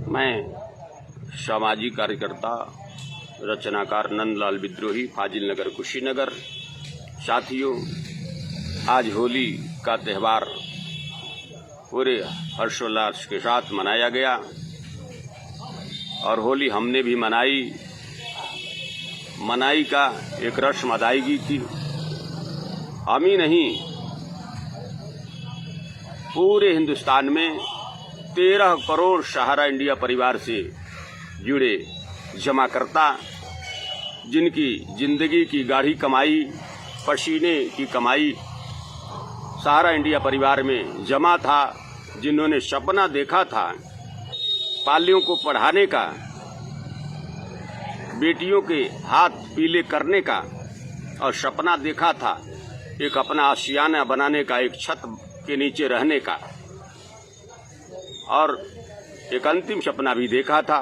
मैं सामाजिक कार्यकर्ता रचनाकार नंदलाल विद्रोही, फाजिल नगर, कुशीनगर। साथियों, आज होली का त्यौहार पूरे हर्षोल्लास के साथ मनाया गया और होली हमने भी मनाई का एक रस्म अदायगी की। हम ही नहीं, पूरे हिंदुस्तान में 13 करोड़ सहारा इंडिया परिवार से जुड़े जमाकर्ता, जिनकी जिंदगी की गाढ़ी कमाई, पसीने की कमाई सहारा इंडिया परिवार में जमा था, जिन्होंने सपना देखा था पालियों को पढ़ाने का, बेटियों के हाथ पीले करने का, और सपना देखा था एक अपना आशियाना बनाने का, एक छत के नीचे रहने का, और एक अंतिम सपना भी देखा था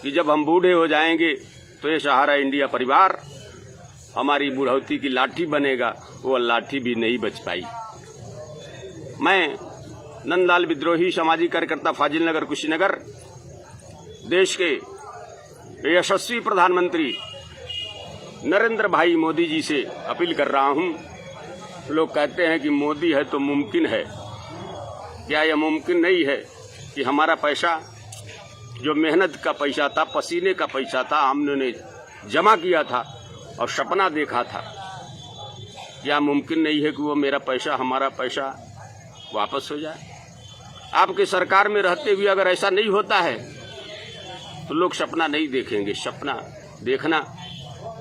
कि जब हम बूढ़े हो जाएंगे तो ये सहारा इंडिया परिवार हमारी बुढ़ौती की लाठी बनेगा। वो लाठी भी नहीं बच पाई। मैं नंदलाल विद्रोही, सामाजिक कार्यकर्ता, फाजिल नगर, कुशीनगर, देश के यशस्वी प्रधानमंत्री नरेंद्र भाई मोदी जी से अपील कर रहा हूं। लोग कहते हैं कि मोदी है तो मुमकिन है। क्या यह मुमकिन नहीं है कि हमारा पैसा, जो मेहनत का पैसा था, पसीने का पैसा था, हमने जमा किया था और सपना देखा था, क्या मुमकिन नहीं है कि वो मेरा पैसा, हमारा पैसा वापस हो जाए? आपके सरकार में रहते हुए अगर ऐसा नहीं होता है तो लोग सपना नहीं देखेंगे। सपना देखना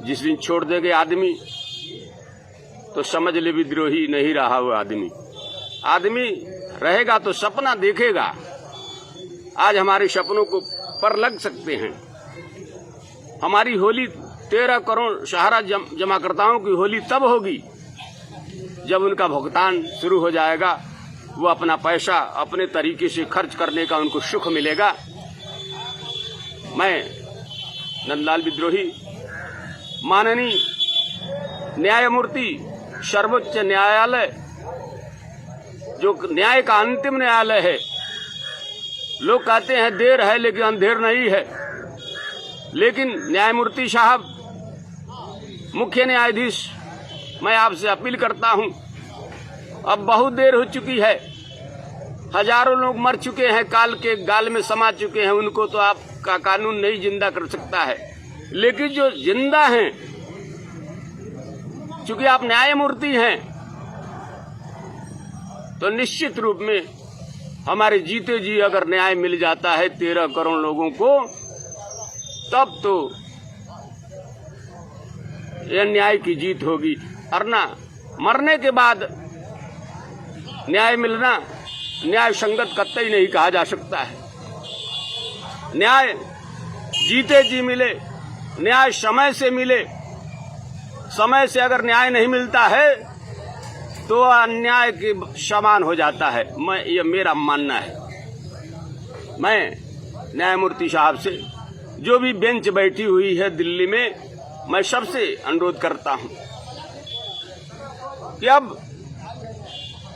जिस दिन छोड़ देंगे आदमी, तो समझ ले विद्रोही नहीं रहा वो आदमी। आदमी रहेगा तो सपना देखेगा। आज हमारे सपनों को पर लग सकते हैं। हमारी होली 13 करोड़ सहारा जमाकर्ताओं की होली तब होगी जब उनका भुगतान शुरू हो जाएगा। वो अपना पैसा अपने तरीके से खर्च करने का उनको सुख मिलेगा। मैं नंदलाल विद्रोही, माननीय न्यायमूर्ति सर्वोच्च न्यायालय, जो न्याय का अंतिम न्यायालय है, लोग कहते हैं देर है लेकिन अंधेर नहीं है, लेकिन न्यायमूर्ति साहब, मुख्य न्यायाधीश, मैं आपसे अपील करता हूं, अब बहुत देर हो चुकी है। हजारों लोग मर चुके हैं, काल के गाल में समा चुके हैं। उनको तो आपका कानून नहीं जिंदा कर सकता है, लेकिन जो जिंदा हैं, चूंकि आप न्यायमूर्ति हैं, तो निश्चित रूप में हमारे जीते जी अगर न्याय मिल जाता है 13 करोड़ लोगों को, तब तो यह न्याय की जीत होगी। वरना मरने के बाद न्याय मिलना न्याय संगत कतई नहीं कहा जा सकता है। न्याय जीते जी मिले, न्याय समय से मिले। समय से अगर न्याय नहीं मिलता है तो अन्याय के समान हो जाता है। ये मेरा मानना है। मैं न्यायमूर्ति साहब से, जो भी बेंच बैठी हुई है दिल्ली में, मैं सबसे अनुरोध करता हूं कि अब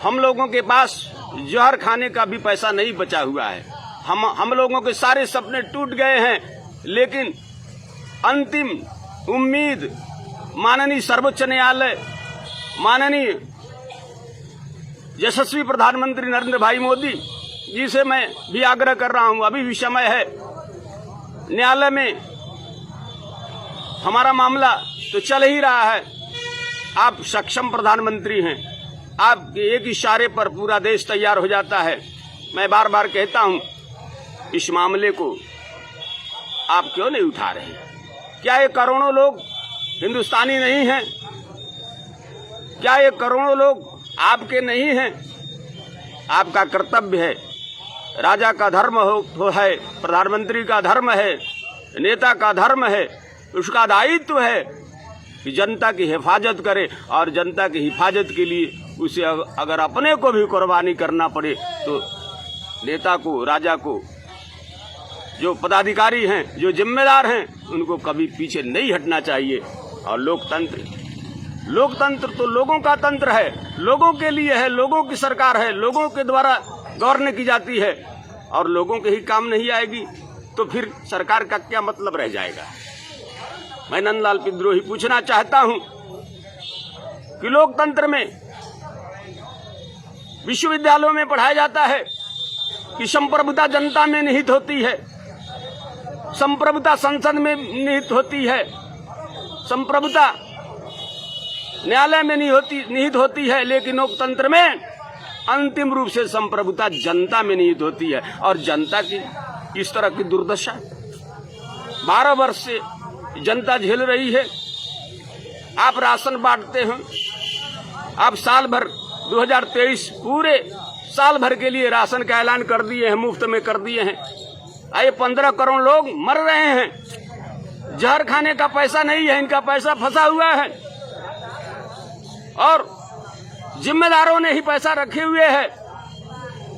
हम लोगों के पास जहर खाने का भी पैसा नहीं बचा हुआ है। हम लोगों के सारे सपने टूट गए हैं, लेकिन अंतिम उम्मीद माननीय सर्वोच्च न्यायालय, माननीय यशस्वी प्रधानमंत्री नरेंद्र भाई मोदी जी से मैं भी आग्रह कर रहा हूं, अभी भी समय है। न्यायालय में हमारा मामला तो चल ही रहा है। आप सक्षम प्रधानमंत्री हैं, आपके एक इशारे पर पूरा देश तैयार हो जाता है। मैं बार बार कहता हूं, इस मामले को आप क्यों नहीं उठा रहे? क्या ये करोड़ों लोग हिंदुस्तानी नहीं हैं? क्या ये करोड़ों लोग आपके नहीं हैं? आपका कर्तव्य है, राजा का धर्म है, प्रधानमंत्री का धर्म है, नेता का धर्म है, उसका दायित्व है कि जनता की हिफाजत करे, और जनता की हिफाजत के लिए उसे अगर अपने को भी कुर्बानी करना पड़े तो नेता को, राजा को, जो पदाधिकारी हैं, जो जिम्मेदार हैं, उनको कभी पीछे नहीं हटना चाहिए। और लोकतंत्र तो लोगों का तंत्र है, लोगों के लिए है, लोगों की सरकार है, लोगों के द्वारा गवर्न की जाती है। और लोगों के ही काम नहीं आएगी तो फिर सरकार का क्या मतलब रह जाएगा। मैं नंदलाल विद्रोही पूछना चाहता हूं कि लोकतंत्र में विश्वविद्यालयों में पढ़ाया जाता है कि संप्रभुता जनता में निहित होती है, संप्रभुता संसद में निहित होती है, संप्रभुता न्यायालय में निहित होती है, लेकिन लोकतंत्र में अंतिम रूप से संप्रभुता जनता में निहित होती है। और जनता की इस तरह की दुर्दशा 12 वर्ष से जनता झेल रही है। आप राशन बांटते हैं, आप साल भर 2023 पूरे साल भर के लिए राशन का ऐलान कर दिए हैं, मुफ्त में कर दिए हैं। आए 15 करोड़ लोग मर रहे हैं, जहर खाने का पैसा नहीं है, इनका पैसा फंसा हुआ है और जिम्मेदारों ने ही पैसा रखे हुए हैं।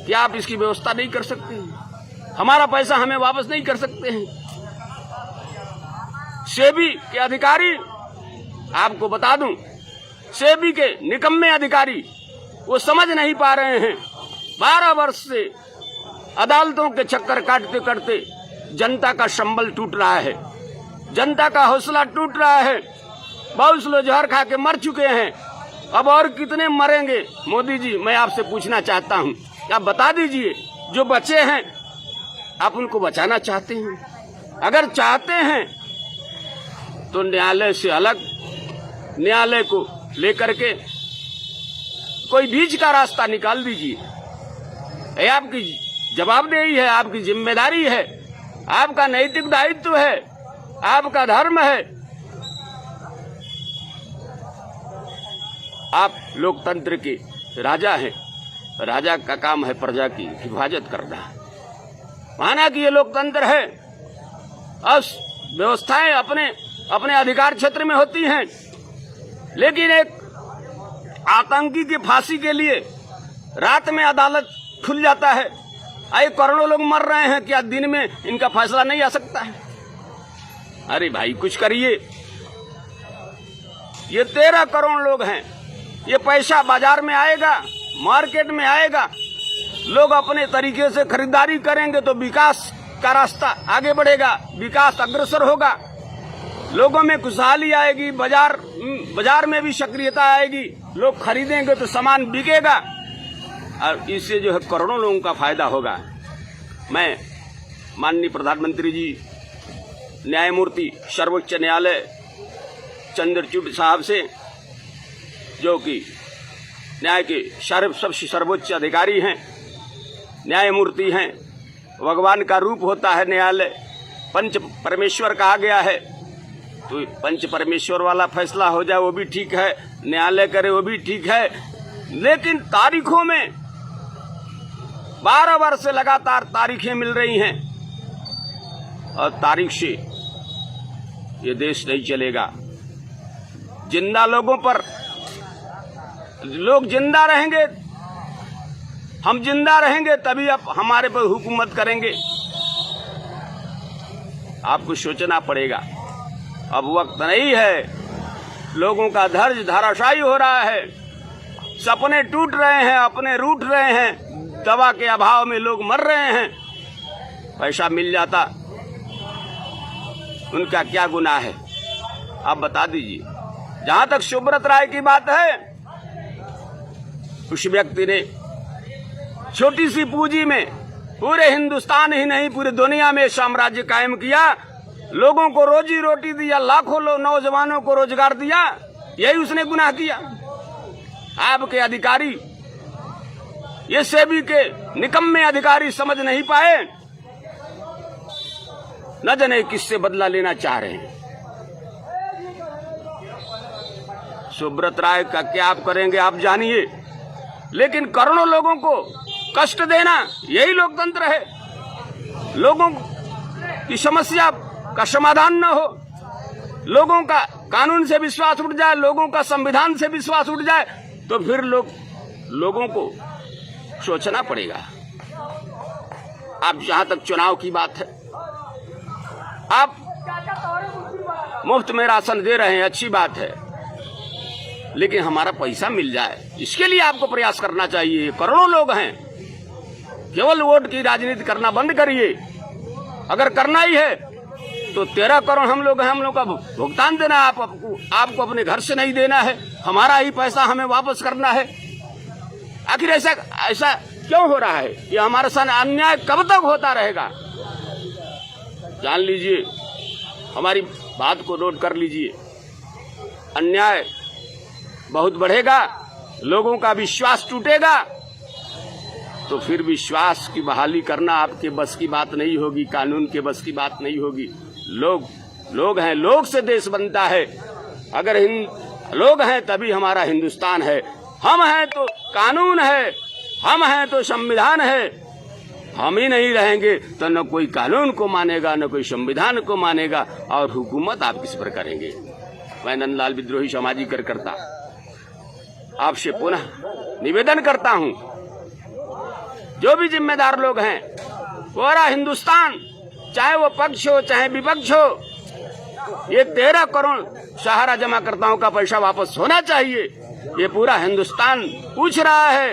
क्या आप इसकी व्यवस्था नहीं कर सकते हैं? हमारा पैसा हमें वापस नहीं कर सकते हैं? सेबी के अधिकारी, आपको बता दूं, सेबी के निकम्मे अधिकारी वो समझ नहीं पा रहे हैं। 12 वर्ष से अदालतों के चक्कर काटते काटते जनता का संबल टूट रहा है, जनता का हौसला टूट रहा है। बहुत से लोग जहर खा के मर चुके हैं, अब और कितने मरेंगे? मोदी जी, मैं आपसे पूछना चाहता हूं, आप बता दीजिए, जो बचे हैं आप उनको बचाना चाहते हैं? अगर चाहते हैं तो न्यायालय से अलग, न्यायालय को लेकर के कोई बीच का रास्ता निकाल दीजिए। ये आपकी जवाबदेही है, आपकी जिम्मेदारी है, आपका नैतिक दायित्व है, आपका धर्म है। आप लोकतंत्र के राजा हैं, राजा का काम है प्रजा की हिफाजत करना। माना कि ये लोकतंत्र है, अब व्यवस्थाएं अपने अपने अधिकार क्षेत्र में होती हैं, लेकिन एक आतंकी की फांसी के लिए रात में अदालत खुल जाता है। आए करोड़ों लोग मर रहे हैं, क्या दिन में इनका फैसला नहीं आ सकता है? अरे भाई, कुछ करिए। ये 13 करोड़ लोग हैं, ये पैसा बाजार में आएगा, मार्केट में आएगा, लोग अपने तरीके से खरीदारी करेंगे तो विकास का रास्ता आगे बढ़ेगा, विकास अग्रसर होगा, लोगों में खुशहाली आएगी, बाजार में भी सक्रियता आएगी, लोग खरीदेंगे तो सामान बिकेगा और इससे जो है करोड़ों लोगों का फायदा होगा। मैं माननीय प्रधानमंत्री जी, न्यायमूर्ति सर्वोच्च न्यायालय चंद्रचूड़ साहब से, जो कि न्याय के सबसे सर्वोच्च अधिकारी हैं, न्यायमूर्ति हैं, भगवान का रूप होता है न्यायालय, पंच परमेश्वर कहा गया है, तो पंच परमेश्वर वाला फैसला हो जाए वो भी ठीक है, न्यायालय करे वो भी ठीक है, लेकिन तारीखों में 12 वर्ष से लगातार तारीखें मिल रही हैं और तारीख से ये देश नहीं चलेगा। जिंदा लोगों पर, लोग जिंदा रहेंगे, हम जिंदा रहेंगे तभी आप हमारे पर हुकूमत करेंगे। आपको सोचना पड़ेगा, अब वक्त नहीं है। लोगों का धैर्य धराशायी हो रहा है, सपने टूट रहे हैं, अपने रूठ रहे हैं, दवा के अभाव में लोग मर रहे हैं। पैसा मिल जाता, उनका क्या गुनाह है? आप बता दीजिए। जहां तक सुब्रत राय की बात है, उस व्यक्ति ने छोटी सी पूंजी में पूरे हिंदुस्तान ही नहीं पूरी दुनिया में साम्राज्य कायम किया, लोगों को रोजी रोटी दिया, लाखों नौजवानों को रोजगार दिया। यही उसने गुनाह किया। आपके अधिकारी, ये सेबी के निकम्मे अधिकारी समझ नहीं पाए, न जाने किससे बदला लेना चाह रहे हैं। सुब्रत राय का क्या आप करेंगे आप जानिए, लेकिन करोड़ों लोगों को कष्ट देना यही लोकतंत्र है। लोगों की समस्या का समाधान न हो, लोगों का कानून से विश्वास उठ जाए, लोगों का संविधान से विश्वास उठ जाए, तो फिर लोगों को सोचना पड़ेगा। आप जहां तक चुनाव की बात है, आप मुफ्त में राशन दे रहे हैं, अच्छी बात है, लेकिन हमारा पैसा मिल जाए, इसके लिए आपको प्रयास करना चाहिए। करोड़ों लोग हैं, केवल वोट की राजनीति करना बंद करिए। अगर करना ही है तो 13 करोड़ हम लोग हैं, हम लोग का भुगतान देना है, आपको अपने घर से नहीं देना है, हमारा ही पैसा हमें वापस करना है। आखिर ऐसा क्यों हो रहा है? ये हमारे साथ अन्याय कब तक होता रहेगा? जान लीजिए, हमारी बात को नोट कर लीजिए। अन्याय बहुत बढ़ेगा, लोगों का विश्वास टूटेगा, तो फिर विश्वास की बहाली करना आपके बस की बात नहीं होगी, कानून के बस की बात नहीं होगी। लोग हैं, लोग से देश बनता है। अगर लोग हैं तभी हमारा हिंदुस्तान है। हम हैं तो कानून है, हम हैं तो संविधान है। हम ही नहीं रहेंगे तो न कोई कानून को मानेगा, न कोई संविधान को मानेगा, और हुकूमत आप किस पर करेंगे। मैं नंदलाल विद्रोही सामाजिक कार्यकर्ता आपसे पुनः निवेदन करता हूं, जो भी जिम्मेदार लोग हैं, पूरा हिंदुस्तान, चाहे वो पक्ष हो चाहे विपक्ष हो, ये 13 करोड़ सहारा जमाकर्ताओं का पैसा वापस होना चाहिए। ये पूरा हिंदुस्तान पूछ रहा है।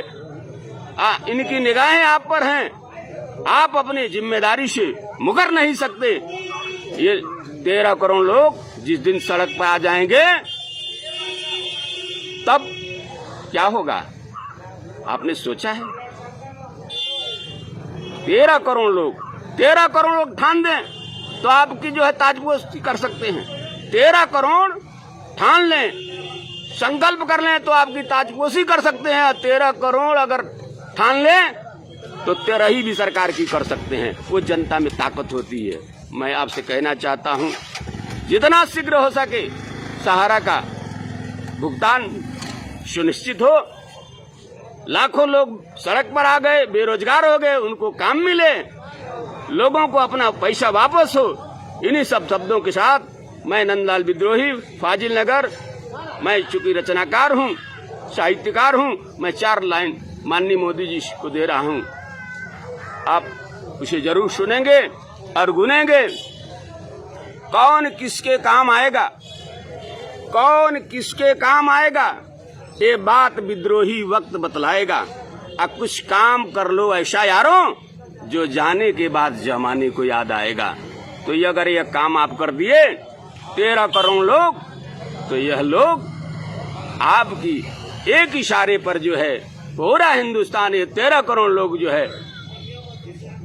इनकी निगाहें आप पर हैं, आप अपनी जिम्मेदारी से मुकर नहीं सकते। ये 13 करोड़ लोग जिस दिन सड़क पर आ जाएंगे तब क्या होगा, आपने सोचा है? 13 करोड़ लोग ठान दें तो आपकी जो है ताजपोशी कर सकते हैं। 13 करोड़ ठान लें, संकल्प कर लें तो आपकी ताजपोशी कर सकते हैं। 13 करोड़ अगर ठान लें तो 13 भी सरकार की कर सकते हैं। वो जनता में ताकत होती है। मैं आपसे कहना चाहता हूं, जितना शीघ्र हो सके सहारा का भुगतान सुनिश्चित हो। लाखों लोग सड़क पर आ गए, बेरोजगार हो गए, उनको काम मिले, लोगों को अपना पैसा वापस हो। इन्हीं सब शब्दों के साथ मैं नंदलाल विद्रोही, फाजिल नगर, मैं चूंकि रचनाकार हूं, साहित्यकार हूं, मैं 4 लाइन माननीय मोदी जी को दे रहा हूं। आप उसे जरूर सुनेंगे और गुनेंगे। कौन किसके काम आएगा, कौन किसके काम आएगा, ये बात विद्रोही वक्त बतलाएगा। अब कुछ काम कर लो ऐसा यारों, जो जाने के बाद जमाने को याद आएगा। तो ये अगर यह काम आप कर दिए 13 करोड़ लोग, तो यह लोग आपकी एक इशारे पर जो है पूरा हिंदुस्तान, ये 13 करोड़ लोग जो है,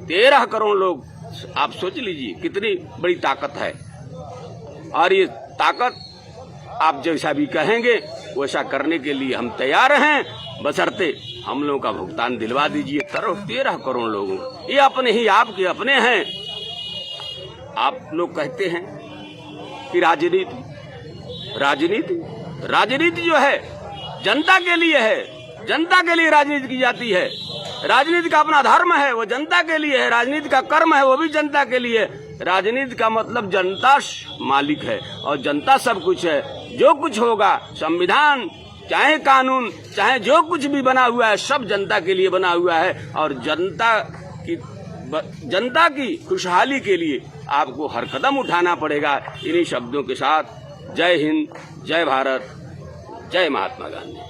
13 करोड़ लोग, आप सोच लीजिए कितनी बड़ी ताकत है। और ये ताकत आप जैसा भी कहेंगे वैसा करने के लिए हम तैयार हैं, बशर्ते हम लोगों का भुगतान दिलवा दीजिए। 13 करोड़ लोगों, ये अपने ही आपके अपने हैं। आप लोग कहते हैं कि राजनीति जो है जनता के लिए है, जनता के लिए राजनीति की जाती है। राजनीति का अपना धर्म है, वो जनता के लिए है। राजनीति का कर्म है, वो भी जनता के लिए। राजनीति का मतलब जनता मालिक है और जनता सब कुछ है। जो कुछ होगा, संविधान चाहे कानून चाहे जो कुछ भी बना हुआ है, सब जनता के लिए बना हुआ है। और जनता की खुशहाली के लिए आपको हर कदम उठाना पड़ेगा। इन्हीं शब्दों के साथ जय हिंद, जय भारत, जय महात्मा गांधी।